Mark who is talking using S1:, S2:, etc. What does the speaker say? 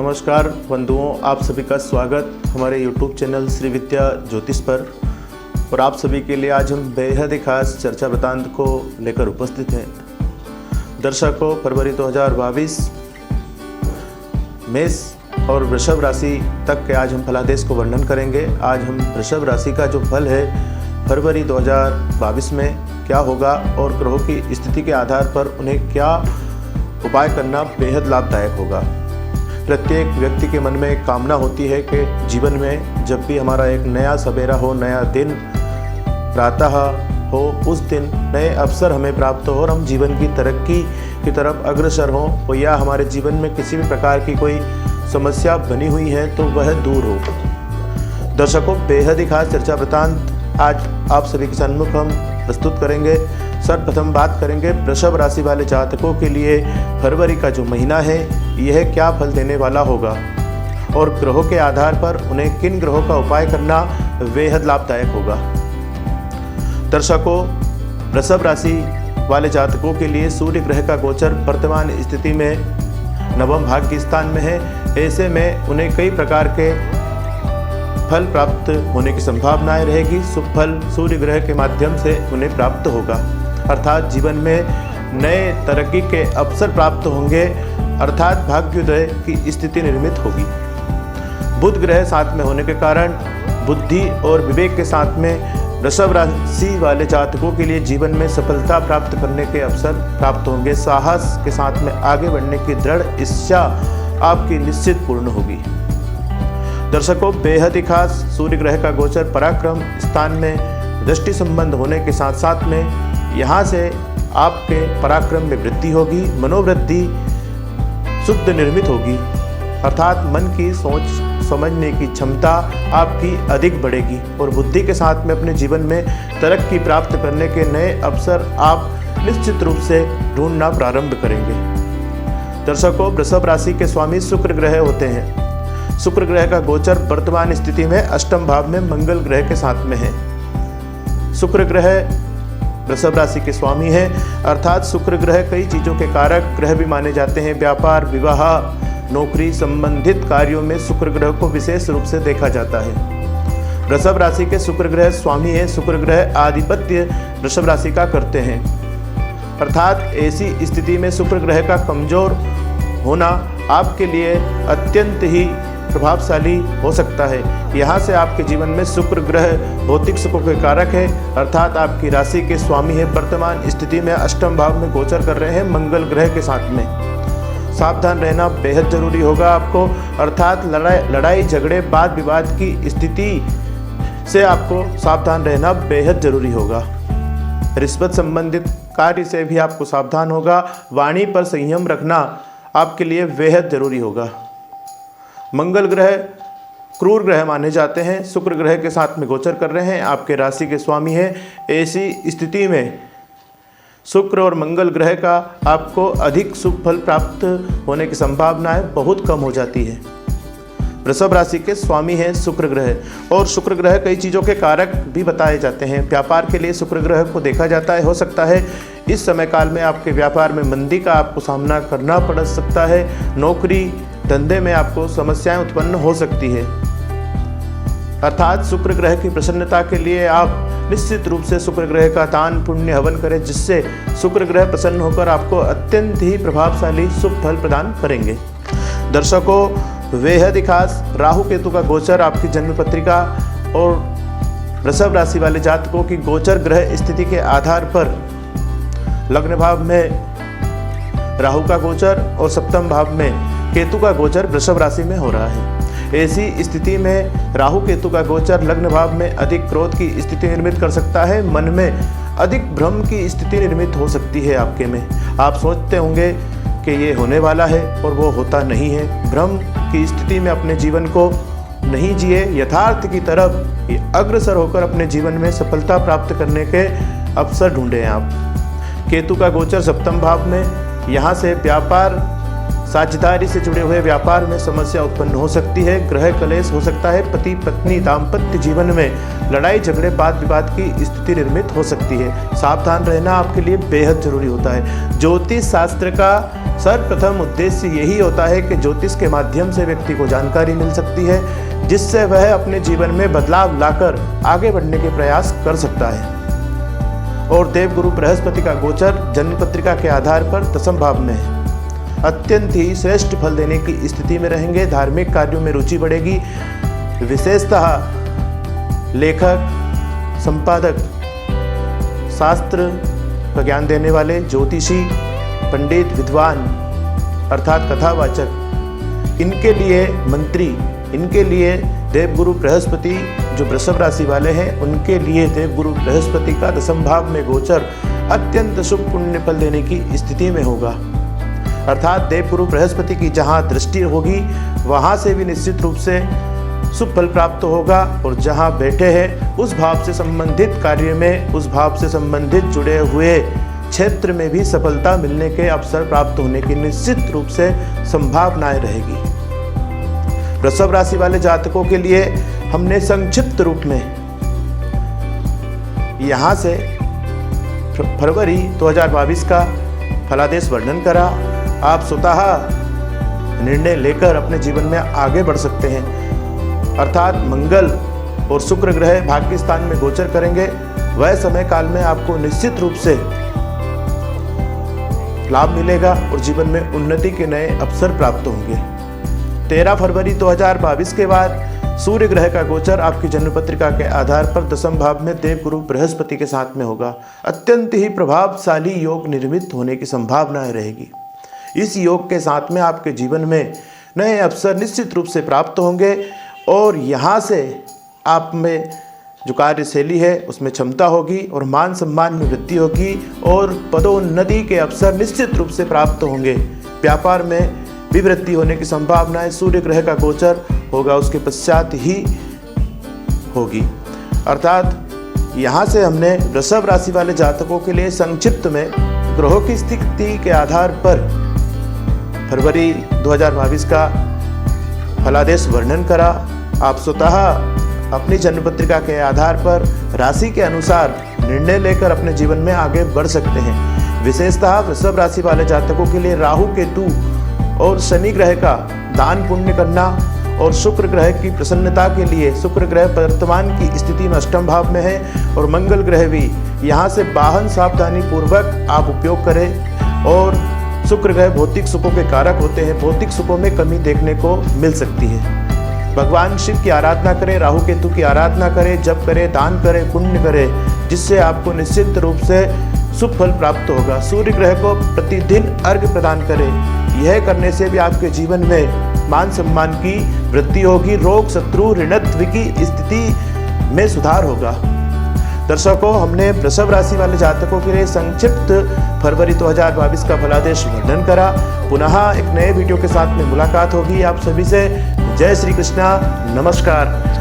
S1: नमस्कार बंधुओं, आप सभी का स्वागत हमारे YouTube चैनल श्री विद्या ज्योतिष पर। और आप सभी के लिए आज हम बेहद ही खास चर्चा वृत्तांत को लेकर उपस्थित हैं। दर्शकों, फरवरी 2022 मेष और वृषभ राशि तक के आज हम फलादेश को वर्णन करेंगे। आज हम वृषभ राशि का जो फल है फरवरी 2022 में क्या होगा और ग्रहों की स्थिति के आधार पर उन्हें क्या उपाय करना बेहद लाभदायक होगा। प्रत्येक व्यक्ति के मन में एक कामना होती है कि जीवन में जब भी हमारा एक नया सवेरा हो, नया दिन प्रातः हो, उस दिन नए अवसर हमें प्राप्त हो और हम जीवन की तरक्की की तरफ अग्रसर हों, या हमारे जीवन में किसी भी प्रकार की कोई समस्या बनी हुई है तो वह दूर हो। दर्शकों, बेहद ही खास चर्चा वृत्तांत आज आप सभी के सम्मुख हम प्रस्तुत करेंगे। सर्वप्रथम बात करेंगे वृषभ राशि वाले जातकों के लिए फरवरी का जो महीना है यह क्या फल देने वाला होगा और ग्रहों के आधार पर उन्हें किन ग्रहों का उपाय करना बेहद लाभदायक होगा। दर्शकों, वृषभ राशि वाले जातकों के लिए सूर्य ग्रह का गोचर वर्तमान स्थिति में नवम भाग्य स्थान में है। ऐसे में उन्हें कई प्रकार के फल प्राप्त होने की संभावनाएं रहेगी। शुभ फल सूर्य ग्रह के माध्यम से उन्हें प्राप्त होगा, अर्थात जीवन में नए तरक्की के अवसर प्राप्त होंगे, अर्थात भाग्योदय की स्थिति निर्मित होगी। बुध ग्रह साथ में होने के कारण बुद्धि और विवेक के साथ में वृषभ राशि वाले जातकों के लिए जीवन में सफलता प्राप्त करने के अवसर प्राप्त होंगे। साहस के साथ में आगे बढ़ने की दृढ़ इच्छा आपकी निश्चित पूर्ण होगी। दर्शकों, बेहद ही खास सूर्य ग्रह का गोचर पराक्रम स्थान में दृष्टि संबंध होने के साथ साथ में यहाँ से आपके पराक्रम में वृद्धि होगी, मनोवृद्धि शुद्ध निर्मित होगी, अर्थात मन की सोच समझने की क्षमता आपकी अधिक बढ़ेगी और बुद्धि के साथ में अपने जीवन में तरक्की प्राप्त करने के नए अवसर आप निश्चित रूप से ढूंढना प्रारंभ करेंगे। दर्शकों, वृषभ राशि के स्वामी शुक्र ग्रह होते हैं। शुक्र ग्रह का गोचर वर्तमान स्थिति में अष्टम भाव में मंगल ग्रह के साथ में है। शुक्र ग्रह वृषभ राशि के स्वामी है, अर्थात शुक्र ग्रह कई चीजों के कारक ग्रह भी माने जाते हैं। व्यापार, विवाह, नौकरी संबंधित कार्यों में शुक्र ग्रह को विशेष रूप से देखा जाता है। वृषभ राशि के शुक्र ग्रह स्वामी है। शुक्र ग्रह आधिपत्य वृषभ राशि का करते हैं, अर्थात ऐसी स्थिति में शुक्र ग्रह का कमजोर होना आपके लिए अत्यंत ही प्रभावशाली हो सकता है। यहाँ से आपके जीवन में शुक्र ग्रह भौतिक सुखों के कारक है, अर्थात आपकी राशि के स्वामी है। वर्तमान स्थिति में अष्टम भाव में गोचर कर रहे हैं मंगल ग्रह के साथ में। सावधान रहना बेहद जरूरी होगा आपको, अर्थात लड़ाई झगड़े वाद विवाद की स्थिति से आपको सावधान रहना बेहद जरूरी होगा। रिश्वत संबंधित कार्य से भी आपको सावधान होगा। वाणी पर संयम रखना आपके लिए बेहद जरूरी होगा। मंगल ग्रह क्रूर ग्रह माने जाते हैं। शुक्र ग्रह के साथ में गोचर कर रहे हैं, आपके राशि के स्वामी हैं। ऐसी स्थिति में शुक्र और मंगल ग्रह का आपको अधिक शुभ फल प्राप्त होने की संभावनाएं बहुत कम हो जाती है। वृषभ राशि के स्वामी हैं शुक्र ग्रह, और शुक्र ग्रह कई चीज़ों के कारक भी बताए जाते हैं। व्यापार के लिए शुक्र ग्रह को देखा जाता है। हो सकता है इस समय काल में आपके व्यापार में मंदी का आपको सामना करना पड़ सकता है। नौकरी धंधे में आपको समस्याएं उत्पन्न हो सकती है, अर्थात शुक्र ग्रह की प्रसन्नता के लिए आप निश्चित रूप से शुक्र ग्रह का दान पुण्य हवन करें, जिससे शुक्र ग्रह प्रसन्न होकर आपको अत्यंत ही प्रभावशाली शुभ फल प्रदान करेंगे। दर्शकों, बेहद ही खास राहु केतु का गोचर आपकी जन्म पत्रिका और वृषभ राशि वाले जातकों की गोचर ग्रह स्थिति के आधार पर लग्न भाव में राहु का गोचर और सप्तम भाव में केतु का गोचर वृषभ राशि में हो रहा है। ऐसी स्थिति में राहु केतु का गोचर लग्न भाव में अधिक क्रोध की स्थिति निर्मित कर सकता है। मन में अधिक भ्रम की स्थिति निर्मित हो सकती है आपके में। आप सोचते होंगे कि ये होने वाला है और वो होता नहीं है। भ्रम की स्थिति में अपने जीवन को नहीं जिए, यथार्थ की तरफ अग्रसर होकर अपने जीवन में सफलता प्राप्त करने के अवसर ढूंढें आप। केतु का गोचर सप्तम भाव में, यहाँ से व्यापार साझेदारी से जुड़े हुए व्यापार में समस्या उत्पन्न हो सकती है। ग्रह कलेश हो सकता है। पति पत्नी दाम्पत्य जीवन में लड़ाई झगड़े वाद विवाद की स्थिति निर्मित हो सकती है। सावधान रहना आपके लिए बेहद जरूरी होता है। ज्योतिष शास्त्र का सर्वप्रथम उद्देश्य यही होता है कि ज्योतिष के माध्यम से व्यक्ति को जानकारी मिल सकती है, जिससे वह अपने जीवन में बदलाव लाकर आगे बढ़ने के प्रयास कर सकता है। और देवगुरु बृहस्पति का गोचर जन्म पत्रिका के आधार पर दशम भाव में है। अत्यंत ही श्रेष्ठ फल देने की स्थिति में रहेंगे। धार्मिक कार्यों में रुचि बढ़ेगी। विशेषतः लेखक, संपादक, शास्त्र का ज्ञान देने वाले, ज्योतिषी, पंडित, विद्वान अर्थात कथावाचक, इनके लिए मंत्री, इनके लिए देवगुरु बृहस्पति जो वृषभ राशि वाले हैं, उनके लिए देवगुरु बृहस्पति का दशम भाव में गोचर अत्यंत शुभ पुण्य फल देने की स्थिति में होगा। अर्थात देवगुरु बृहस्पति की जहाँ दृष्टि होगी वहाँ से भी निश्चित रूप से शुभ फल प्राप्त होगा। और जहाँ बैठे हैं उस भाव से संबंधित कार्य में, उस भाव से संबंधित जुड़े हुए क्षेत्र में भी सफलता मिलने के अवसर प्राप्त होने की निश्चित रूप से संभावनाएं रहेगी। वृषभ राशि वाले जातकों के लिए हमने संक्षिप्त रूप में यहाँ से फरवरी 2022 का फलादेश वर्णन करा। आप स्वतः निर्णय लेकर अपने जीवन में आगे बढ़ सकते हैं। अर्थात मंगल और शुक्र ग्रह भाग्य स्थान में गोचर करेंगे। वह समय काल में आपको निश्चित रूप से लाभ मिलेगा और जीवन में उन्नति के नए अवसर प्राप्त होंगे। 13 फरवरी 2022 के बाद सूर्य ग्रह का गोचर आपकी जन्म पत्रिका के आधार पर दशम भाव में देवगुरु बृहस्पति के साथ में होगा। अत्यंत ही प्रभावशाली योग निर्मित होने की संभावनाएं रहेगी। इस योग के साथ में आपके जीवन में नए अवसर निश्चित रूप से प्राप्त होंगे और यहाँ से आप में जो कार्यशैली है उसमें क्षमता होगी और मान सम्मान में वृद्धि होगी और पदोन्नति के अवसर निश्चित रूप से प्राप्त होंगे। व्यापार में भी वृद्धि होने की संभावनाएं सूर्य ग्रह का गोचर होगा उसके पश्चात ही होगी। अर्थात यहाँ से हमने वृषभ राशि वाले जातकों के लिए संक्षिप्त में ग्रहों की स्थिति के आधार पर फरवरी 2022 का फलादेश वर्णन करा। आप स्वतः अपनी जन्म पत्रिका के आधार पर राशि के अनुसार निर्णय लेकर अपने जीवन में आगे बढ़ सकते हैं। विशेषतः वृषभ राशि वाले जातकों के लिए राहु, केतु और शनि ग्रह का दान पुण्य करना और शुक्र ग्रह की प्रसन्नता के लिए शुक्र ग्रह वर्तमान की स्थिति में अष्टम भाव में है और मंगल ग्रह भी यहाँ से वाहन सावधानी पूर्वक आप उपयोग करें। और शुक्र ग्रह भौतिक सुखों के कारक होते हैं। भौतिक सुखों में कमी देखने को मिल सकती है। भगवान शिव की आराधना करें, राहु केतु की आराधना करें, जप करें, दान करें, पुण्य करें, जिससे आपको निश्चित रूप से शुभ फल प्राप्त होगा। सूर्य ग्रह को प्रतिदिन अर्घ्य प्रदान करें। यह करने से भी आपके जीवन में मान सम्मान की वृद्धि होगी। रोग, शत्रु, ऋणत्व की स्थिति में सुधार होगा। दर्शकों, हमने वृषभ राशि वाले जातकों के लिए संक्षिप्त फरवरी 2022 का फलादेश वर्णन करा। पुनः एक नए वीडियो के साथ में मुलाकात होगी आप सभी से। जय श्री कृष्णा, नमस्कार।